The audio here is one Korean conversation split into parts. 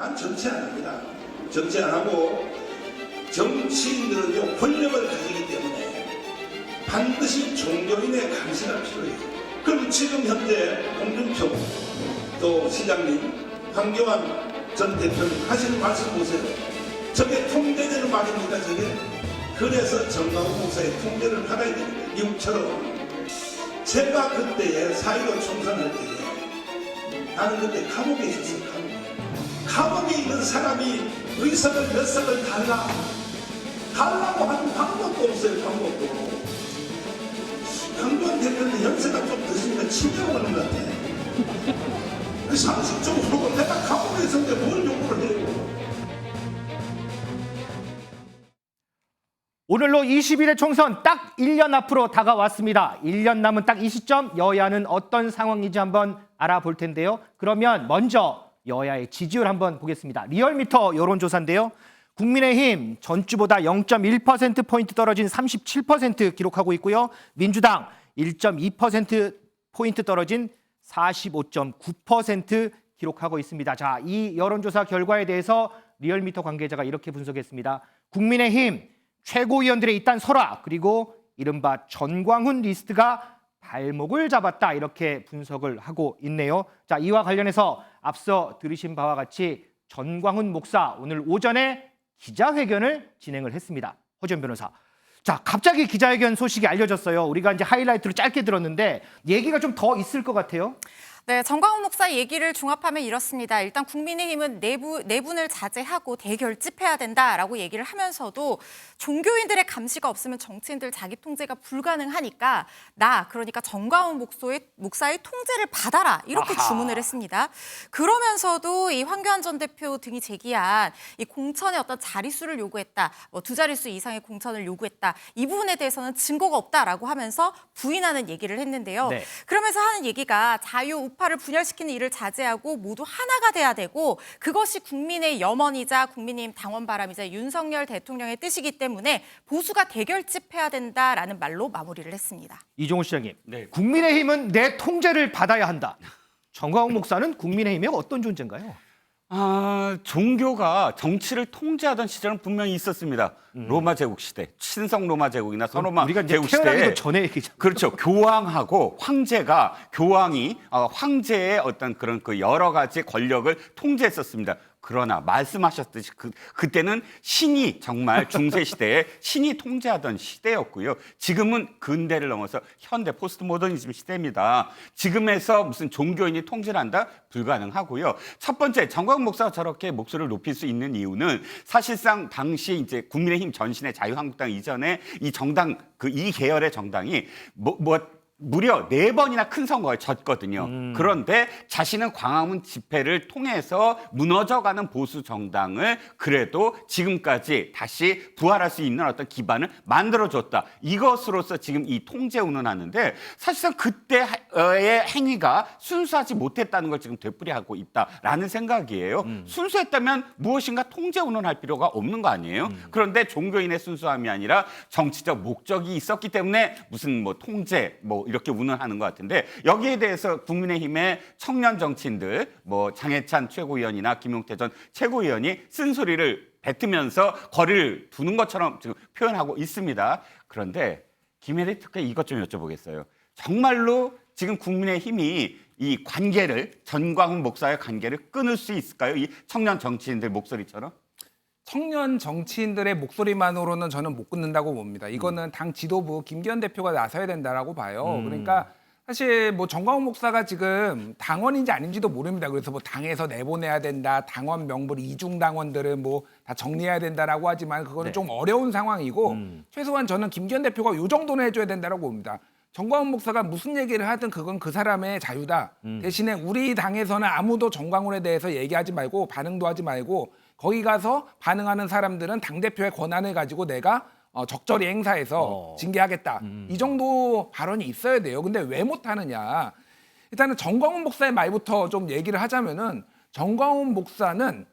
난 정치 안 합니다. 정치 안 하고 정치인들은요 권력을 가지기 때문에 반드시 종교인의 감시가 필요해요. 그럼 지금 현재 홍준표 또 시장님, 황교안 전 대표님 하시는 말씀 보세요. 저게 통제되는 말입니까 저게? 그래서 정광훈 목사의 통제를 받아야 됩니다. 미국처럼. 제가 그때에 4.15 총선할 때에 나는 그때 감옥에 있었어요. 감옥에 있는 사람이 의석을 몇 석을 달라고 하는 방법도 없어요. 방법도. 황교안 대표는 연세가 좀 드시니까 치료가 오는 것 같아. 상식적으로 내가 감옥에 있었는데 뭘 요구를 해요. 오늘로 21회 총선 딱 1년 앞으로 다가왔습니다. 1년 남은 딱 이 시점 여야는 어떤 상황인지 한번 알아볼 텐데요. 그러면 먼저 여야의 지지율 한번 보겠습니다. 리얼미터 여론조사인데요. 국민의힘 전주보다 0.1%포인트 떨어진 37% 기록하고 있고요. 민주당 1.2%포인트 떨어진 45.9% 기록하고 있습니다. 자, 이 여론조사 결과에 대해서 리얼미터 관계자가 이렇게 분석했습니다. 국민의힘 최고위원들의 잇단 설화 그리고 이른바 전광훈 리스트가 발목을 잡았다 이렇게 분석을 하고 있네요. 자, 이와 관련해서 앞서 들으신 바와 같이 전광훈 목사 오늘 오전에 기자회견을 진행을 했습니다. 허지연 변호사. 자, 갑자기 기자회견 소식이 알려졌어요. 우리가 이제 하이라이트로 짧게 들었는데 얘기가 좀 더 있을 것 같아요. 네, 전광훈 목사 얘기를 종합하면 이렇습니다. 일단 국민의힘은 내분을 자제하고 대결집해야 된다라고 얘기를 하면서도 종교인들의 감시가 없으면 정치인들 자기 통제가 불가능하니까 그러니까 전광훈 목사의 통제를 받아라 이렇게 주문을 했습니다. 그러면서도 이 황교안 전 대표 등이 제기한 이 공천의 어떤 자릿수를 요구했다, 두 자릿수 이상의 공천을 요구했다 이 부분에 대해서는 증거가 없다라고 하면서 부인하는 얘기를 했는데요. 네. 그러면서 하는 얘기가 우파를 분열시키는 일을 자제하고 모두 하나가 돼야 되고 그것이 국민의 염원이자 국민의힘 당원 바람이자 윤석열 대통령의 뜻이기 때문에 보수가 대결집해야 된다라는 말로 마무리를 했습니다. 이종호 시장님, 네. 국민의힘은 내 통제를 받아야 한다. 전광훈 목사는 국민의힘의 어떤 존재인가요? 종교가 정치를 통제하던 시절은 분명히 있었습니다. 로마 제국 시대, 신성 로마 제국이나 서로마 우리가 이제 제국 태어나기도 시대에 전에 얘기죠. 그렇죠. 교황이 황제의 어떤 그런 그 여러 가지 권력을 통제했었습니다. 그러나 말씀하셨듯이 그때는 신이 정말 중세 시대에 신이 통제하던 시대였고요. 지금은 근대를 넘어서 현대 포스트 모더니즘 시대입니다. 지금에서 무슨 종교인이 통제를 한다? 불가능하고요. 첫 번째, 전광훈 목사가 저렇게 목소리를 높일 수 있는 이유는 사실상 당시 이제 국민의힘 전신의 자유한국당 이전에 이 정당 이 계열의 정당이 무려 4번이나 큰 선거에 졌거든요. 그런데 자신은 광화문 집회를 통해서 무너져가는 보수 정당을 그래도 지금까지 다시 부활할 수 있는 어떤 기반을 만들어줬다. 이것으로서 지금 이 통제 운운하는데 사실상 그때의 행위가 순수하지 못했다는 걸 지금 되풀이하고 있다라는 생각이에요. 순수했다면 무엇인가 통제 운운할 필요가 없는 거 아니에요? 그런데 종교인의 순수함이 아니라 정치적 목적이 있었기 때문에 무슨 통제 이렇게 운운하는 것 같은데 여기에 대해서 국민의힘의 청년 정치인들 장해찬 최고위원이나 김용태 전 최고위원이 쓴소리를 뱉으면서 거리를 두는 것처럼 지금 표현하고 있습니다. 그런데 김혜리 특혜 이것 좀 여쭤보겠어요. 정말로 지금 국민의힘이 이 관계를 전광훈 목사의 관계를 끊을 수 있을까요? 이 청년 정치인들 목소리처럼? 청년 정치인들의 목소리만으로는 저는 못 끊는다고 봅니다. 이거는 당 지도부 김기현 대표가 나서야 된다라고 봐요. 그러니까 사실 전광훈 목사가 지금 당원인지 아닌지도 모릅니다. 그래서 당에서 내보내야 된다, 당원 명부 이중 당원들은 다 정리해야 된다라고 하지만 그거는 좀 어려운 상황이고 최소한 저는 김기현 대표가 요 정도는 해줘야 된다라고 봅니다. 전광훈 목사가 무슨 얘기를 하든 그건 그 사람의 자유다. 대신에 우리 당에서는 아무도 전광훈에 대해서 얘기하지 말고 반응도 하지 말고 거기 가서 반응하는 사람들은 당대표의 권한을 가지고 내가 적절히 행사해서 징계하겠다. 이 정도 발언이 있어야 돼요. 근데 왜 못하느냐. 일단은 전광훈 목사의 말부터 좀 얘기를 하자면은 전광훈 목사는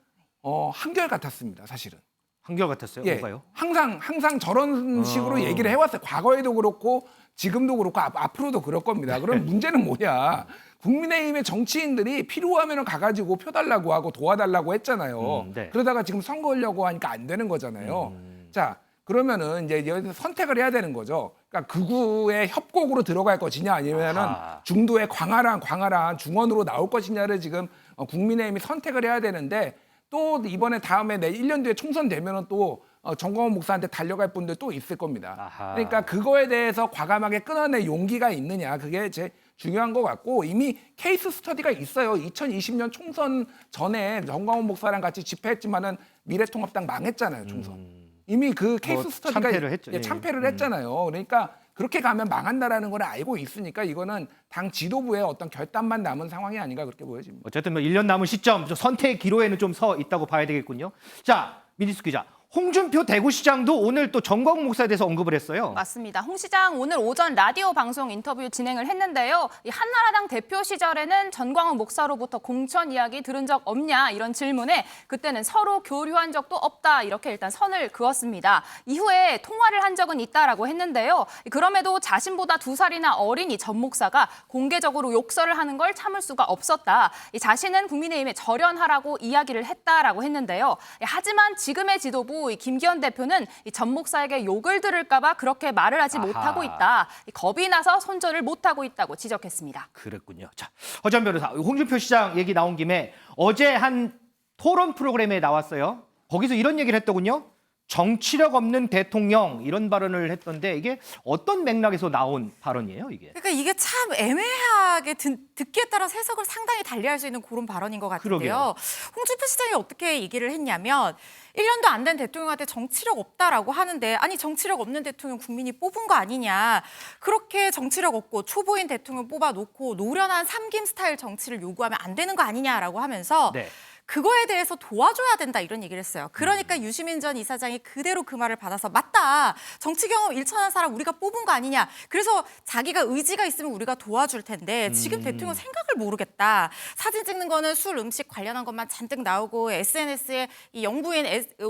한결같았습니다. 사실은. 한결같았어요? 예, 뭐가요? 항상 저런 식으로 얘기를 해왔어요. 과거에도 그렇고 지금도 그렇고 앞으로도 그럴 겁니다. 그럼 문제는 뭐냐? 국민의힘의 정치인들이 필요하면 가가지고 표 달라고 하고 도와달라고 했잖아요. 네. 그러다가 지금 선거하려고 하니까 안 되는 거잖아요. 자, 그러면은 이제 여기서 선택을 해야 되는 거죠. 그러니까 극우의 협곡으로 들어갈 것이냐 아니면은 아하. 중도의 광활한 중원으로 나올 것이냐를 지금 국민의힘이 선택을 해야 되는데 또 이번에 다음에 내 1년 뒤에 총선 되면은 또 정광훈 목사한테 달려갈 분들 또 있을 겁니다. 아하. 그러니까 그거에 대해서 과감하게 끊어낼 용기가 있느냐 그게 제일 중요한 것 같고 이미 케이스 스터디가 있어요. 2020년 총선 전에 정광훈 목사랑 같이 집회했지만은 미래통합당 망했잖아요. 총선. 이미 그 케이스 뭐 스터디가 참패를 했죠. 예, 참패를 했잖아요. 그러니까 그렇게 가면 망한다라는 걸 알고 있으니까 이거는 당 지도부의 어떤 결단만 남은 상황이 아닌가 그렇게 보여집니다. 어쨌든 뭐 1년 남은 시점 선택 기로에는 좀 서 있다고 봐야 되겠군요. 자, 민희숙 기자. 홍준표 대구시장도 오늘 또 정광훈 목사에 대해서 언급을 했어요. 맞습니다. 홍 시장 오늘 오전 라디오 방송 인터뷰 진행을 했는데요. 이 한나라당 대표 시절에는 전광훈 목사로부터 공천 이야기 들은 적 없냐 이런 질문에 그때는 서로 교류한 적도 없다 이렇게 일단 선을 그었습니다. 이후에 통화를 한 적은 있다라고 했는데요. 그럼에도 자신보다 2살이나 어린 이 전 목사가 공개적으로 욕설을 하는 걸 참을 수가 없었다. 이 자신은 국민의힘에 절연하라고 이야기를 했다라고 했는데요. 하지만 지금의 지도부 이 김기현 대표는 이 전 목사에게 욕을 들을까 봐 그렇게 말을 하지 아하. 못하고 있다. 겁이 나서 손절을 못하고 있다고 지적했습니다. 그랬군요. 자, 허전 변호사, 홍준표 시장 얘기 나온 김에 어제 한 토론 프로그램에 나왔어요. 거기서 이런 얘기를 했더군요. 정치력 없는 대통령 이런 발언을 했던데 이게 어떤 맥락에서 나온 발언이에요, 이게? 그러니까 이게 참 애매하게 듣기에 따라서 해석을 상당히 달리할 수 있는 그런 발언인 것 같은데요. 그러게요. 홍준표 시장이 어떻게 얘기를 했냐면 1년도 안 된 대통령한테 정치력 없다라고 하는데 아니 정치력 없는 대통령 국민이 뽑은 거 아니냐. 그렇게 정치력 없고 초보인 대통령 뽑아놓고 노련한 삼김 스타일 정치를 요구하면 안 되는 거 아니냐라고 하면서 네. 그거에 대해서 도와줘야 된다 이런 얘기를 했어요. 그러니까 유시민 전 이사장이 그대로 그 말을 받아서 맞다. 정치 경험 일천한 사람 우리가 뽑은 거 아니냐. 그래서 자기가 의지가 있으면 우리가 도와줄 텐데 지금 대통령 생각을 모르겠다. 사진 찍는 거는 술, 음식 관련한 것만 잔뜩 나오고 SNS에 이 영부인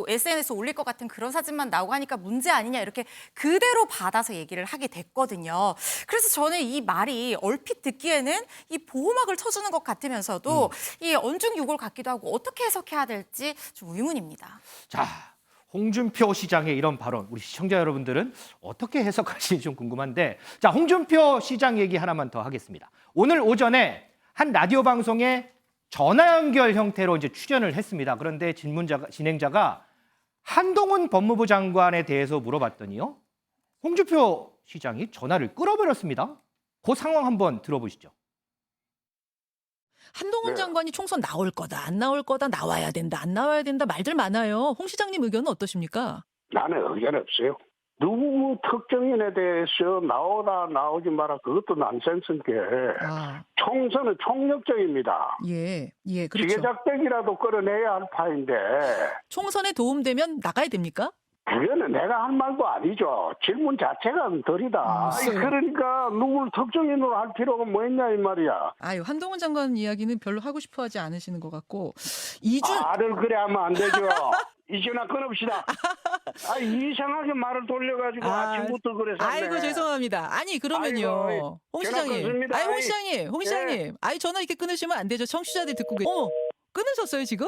SNS 올릴 것 같은 그런 사진만 나오고 하니까 문제 아니냐 이렇게 그대로 받아서 얘기를 하게 됐거든요. 그래서 저는 이 말이 얼핏 듣기에는 이 보호막을 쳐주는 것 같으면서도 이 언중 요구를 같기도 하고 어떻게 해석해야 될지 좀 의문입니다. 자, 홍준표 시장의 이런 발언 우리 시청자 여러분들은 어떻게 해석하실지 좀 궁금한데 자, 홍준표 시장 얘기 하나만 더 하겠습니다. 오늘 오전에 한 라디오 방송에 전화 연결 형태로 이제 출연을 했습니다. 그런데 진행자가 한동훈 법무부 장관에 대해서 물어봤더니요. 홍준표 시장이 전화를 끊어버렸습니다. 그 상황 한번 들어보시죠. 한동훈 장관이 총선 나올 거다, 안 나올 거다, 나와야 된다, 안 나와야 된다 말들 많아요. 홍 시장님 의견은 어떠십니까? 나는 의견 없어요. 누구 특정인에 대해서 나오다 나오지 마라 그것도 난센스인 게 아, 총선은 총력적입니다. 예, 그렇죠. 기계작대기라도 끌어내야 할 파인데 총선에 도움되면 나가야 됩니까? 그거는 내가 할 말도 아니죠. 질문 자체가 덜이다. 아니, 그러니까 누구를 특정인으로 할 필요가 뭐 있냐 이 말이야. 아유, 한동훈 장관 이야기는 별로 하고 싶어 하지 않으시는 것 같고 이준 말을 그래 하면 안 되죠. 이제나 끊읍시다. 이상하게 말을 돌려가지고 아침부터 그래서. 아이고 죄송합니다. 아니 그러면요, 아이고, 홍 전화 시장님. 끊습니다. 아이 홍 시장님. 아이 전화 이렇게 끊으시면 안 되죠. 청취자들 듣고 어머, 끊으셨어요 지금?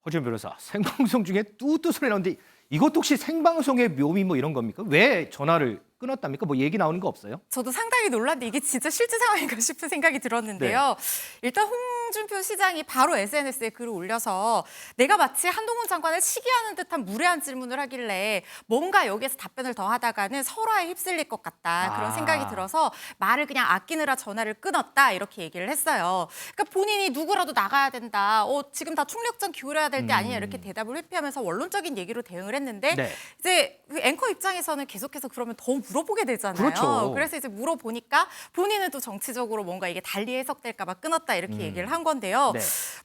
허지현 변호사, 생방송 중에 뚜뚜 소리 나오는데 이것도 혹시 생방송의 묘미 뭐 이런 겁니까? 왜 전화를 끊었답니까? 뭐 얘기 나오는 거 없어요? 저도 상당히 놀랐는데 이게 진짜 실제 상황인가 싶은 생각이 들었는데요. 일단 홍준표 시장이 바로 SNS에 글을 올려서 내가 마치 한동훈 장관을 시기하는 듯한 무례한 질문을 하길래 뭔가 여기에서 답변을 더 하다가는 설화에 휩쓸릴 것 같다. 그런 생각이 들어서 말을 그냥 아끼느라 전화를 끊었다. 이렇게 얘기를 했어요. 그러니까 본인이 누구라도 나가야 된다. 지금 다 총력전 기울여야 될 때 아니냐 이렇게 대답을 회피하면서 원론적인 얘기로 대응을 했는데 이제 그 앵커 입장에서는 계속해서 그러면 더 물어보게 되잖아요. 그렇죠. 그래서 이제 물어보니까 본인은 또 정치적으로 뭔가 이게 달리 해석될까 봐 끊었다 이렇게 얘기를 한 건데요.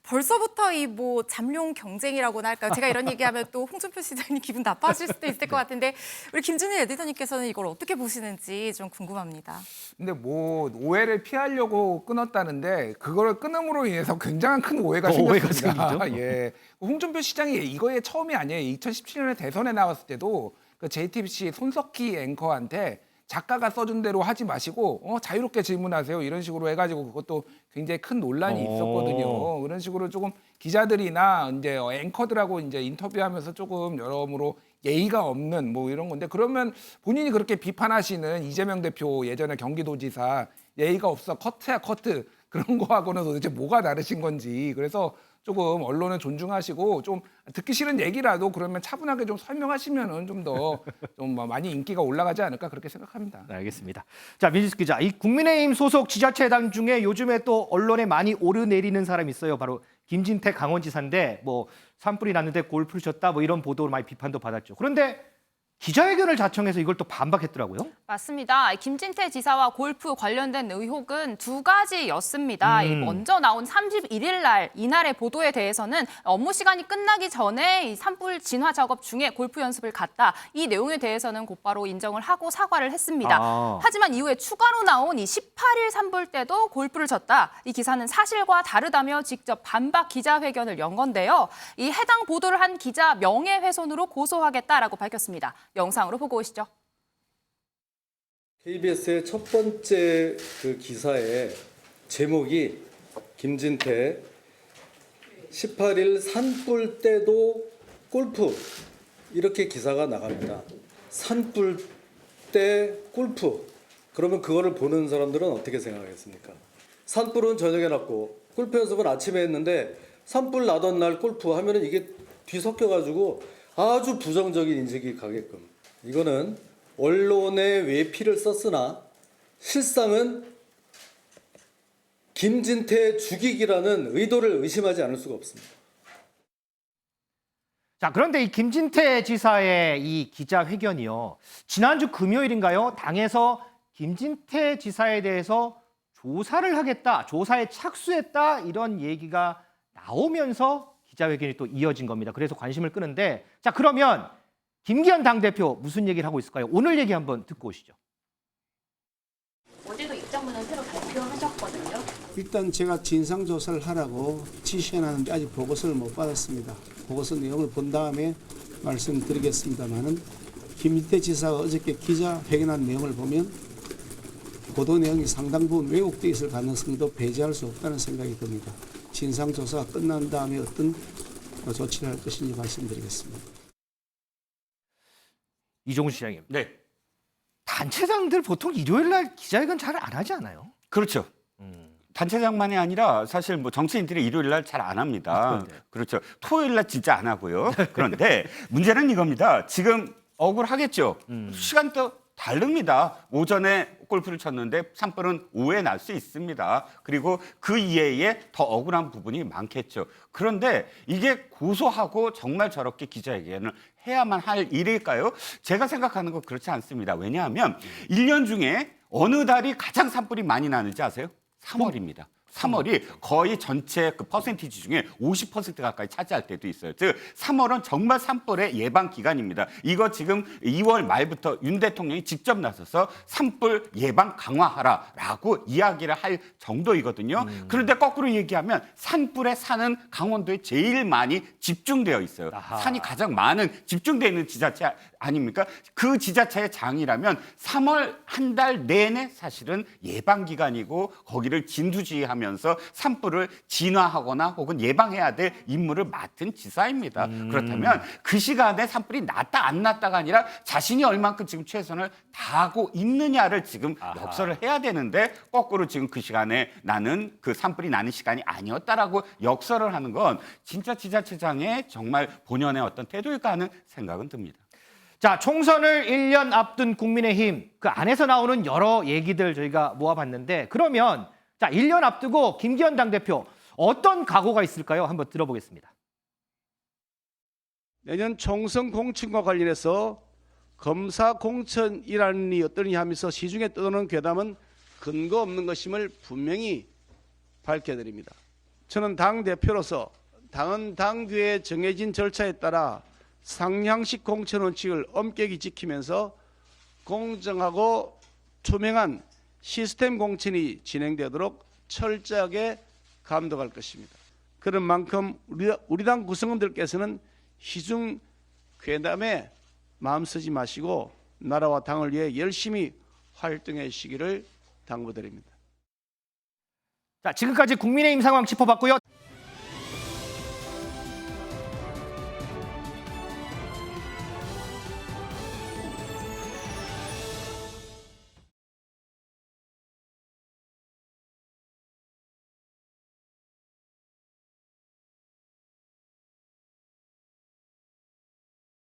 벌써부터 이 뭐 잠룡 경쟁이라고나 할까요? 제가 이런 얘기하면 또 홍준표 시장님 기분 나빠하실 수도 있을 것 같은데 우리 김준일 에디터님께서는 이걸 어떻게 보시는지 좀 궁금합니다. 근데 뭐 오해를 피하려고 끊었다는데 그거를 끊음으로 인해서 굉장한 큰 오해가 오해가 생겼습니다. 생기죠. 예, 홍준표 시장이 이거에 처음이 아니에요. 2017년에 대선에 나왔을 때도 그 JTBC 손석희 앵커한테 작가가 써준 대로 하지 마시고 자유롭게 질문하세요. 이런 식으로 해가지고 그것도 굉장히 큰 논란이 있었거든요. 그런 식으로 조금 기자들이나 이제 앵커들하고 이제 인터뷰하면서 조금 여러모로 예의가 없는 뭐 이런 건데, 그러면 본인이 그렇게 비판하시는 이재명 대표 예전에 경기도지사 예의가 없어 커트야 커트 그런 거하고는 도대체 뭐가 다르신 건지. 그래서 조금 언론을 존중하시고 좀 듣기 싫은 얘기라도 그러면 차분하게 좀 설명하시면은 좀 더 좀 많이 인기가 올라가지 않을까 그렇게 생각합니다. 네, 알겠습니다. 자, 민지수 기자, 이 국민의힘 소속 지자체당 중에 요즘에 또 언론에 많이 오르내리는 사람이 있어요. 바로 김진태 강원지사인데 뭐 산불이 났는데 골프를 쳤다 뭐 이런 보도로 많이 비판도 받았죠. 그런데 기자회견을 자청해서 이걸 또 반박했더라고요. 맞습니다. 김진태 지사와 골프 관련된 의혹은 두 가지였습니다. 먼저 나온 31일 날 이날의 보도에 대해서는 업무 시간이 끝나기 전에 이 산불 진화 작업 중에 골프 연습을 갔다. 이 내용에 대해서는 곧바로 인정을 하고 사과를 했습니다. 하지만 이후에 추가로 나온 이 18일 산불 때도 골프를 쳤다. 이 기사는 사실과 다르다며 직접 반박 기자회견을 연 건데요. 이 해당 보도를 한 기자 명예훼손으로 고소하겠다라고 밝혔습니다. 영상으로 보고 오시죠. KBS의 첫 번째 그 기사의 제목이 김진태 18일 산불 때도 골프 이렇게 기사가 나갑니다. 산불 때 골프. 그러면 그거를 보는 사람들은 어떻게 생각하겠습니까? 산불은 저녁에 났고 골프 연습은 아침에 했는데 산불 나던 날 골프 하면은 이게 뒤섞여가지고 아주 부정적인 인식이 가게끔. 이거는 언론에 외피를 썼으나 실상은 김진태 죽이기라는 의도를 의심하지 않을 수가 없습니다. 자, 그런데 이 김진태 지사의 이 기자회견이요. 지난주 금요일인가요? 당에서 김진태 지사에 대해서 조사를 하겠다, 조사에 착수했다 이런 얘기가 나오면서 기자회견이 또 이어진 겁니다. 그래서 관심을 끄는데, 자, 그러면 김기현 당대표 무슨 얘기를 하고 있을까요? 오늘 얘기 한번 듣고 오시죠. 어제도 입장문을 새로 발표하셨거든요. 일단 제가 진상조사를 하라고 지시해놨는데 아직 보고서를 못 받았습니다. 보고서 내용을 본 다음에 말씀드리겠습니다만은 김진태 지사가 어저께 기자회견한 내용을 보면 보도 내용이 상당 부분 왜곡되어 있을 가능성도 배제할 수 없다는 생각이 듭니다. 진상조사가 끝난 다음에 어떤 조치를 할 것인지 말씀드리겠습니다. 이종훈 시장님. 네, 단체장들 보통 일요일 날 기자회견 잘 안 하지 않아요? 그렇죠. 단체장만이 아니라 사실 뭐 정치인들이 일요일 날 잘 안 합니다. 그렇죠. 토요일 날 진짜 안 하고요. 그런데 문제는 이겁니다. 지금 억울하겠죠. 시간도 다릅니다. 오전에 골프를 쳤는데 산불은 오후에 날 수 있습니다. 그리고 그 이외에 더 억울한 부분이 많겠죠. 그런데 이게 고소하고 정말 저렇게 기자회견을 해야만 할 일일까요? 제가 생각하는 건 그렇지 않습니다. 왜냐하면 1년 중에 어느 달이 가장 산불이 많이 나는지 아세요? 3월입니다. 3월이 거의 전체 그 퍼센티지 중에 50% 가까이 차지할 때도 있어요. 즉 3월은 정말 산불의 예방 기간입니다. 이거 지금 2월 말부터 윤 대통령이 직접 나서서 산불 예방 강화하라라고 이야기를 할 정도이거든요. 그런데 거꾸로 얘기하면 산불의 산은 강원도에 제일 많이 집중되어 있어요. 아하. 산이 가장 많은 집중되어 있는 지자체 아닙니까? 그 지자체의 장이라면 3월 한 달 내내 사실은 예방 기간이고 거기를 진두지휘하면서 산불을 진화하거나 혹은 예방해야 될 임무를 맡은 지사입니다. 그렇다면 그 시간에 산불이 났다 안 났다가 아니라 자신이 얼만큼 지금 최선을 다하고 있느냐를 지금 역설을 해야 되는데 거꾸로 지금 그 시간에 나는 그 산불이 나는 시간이 아니었다라고 역설을 하는 건 진짜 지자체장의 정말 본연의 어떤 태도일까 하는 생각은 듭니다. 자, 총선을 1년 앞둔 국민의힘 그 안에서 나오는 여러 얘기들 저희가 모아봤는데, 그러면 자, 1년 앞두고 김기현 당대표 어떤 각오가 있을까요? 한번 들어보겠습니다. 내년 총선 공천과 관련해서 검사 공천이라는 어떠냐 하면서 시중에 떠도는 괴담은 근거 없는 것임을 분명히 밝혀드립니다. 저는 당대표로서 당은 당규에 정해진 절차에 따라 상향식 공천 원칙을 엄격히 지키면서 공정하고 투명한 시스템 공천이 진행되도록 철저하게 감독할 것입니다. 그런 만큼 우리 당 구성원들께서는 시중 괴담에 마음 쓰지 마시고 나라와 당을 위해 열심히 활동해 주시기를 당부드립니다. 자, 지금까지 국민의힘 상황 짚어봤고요.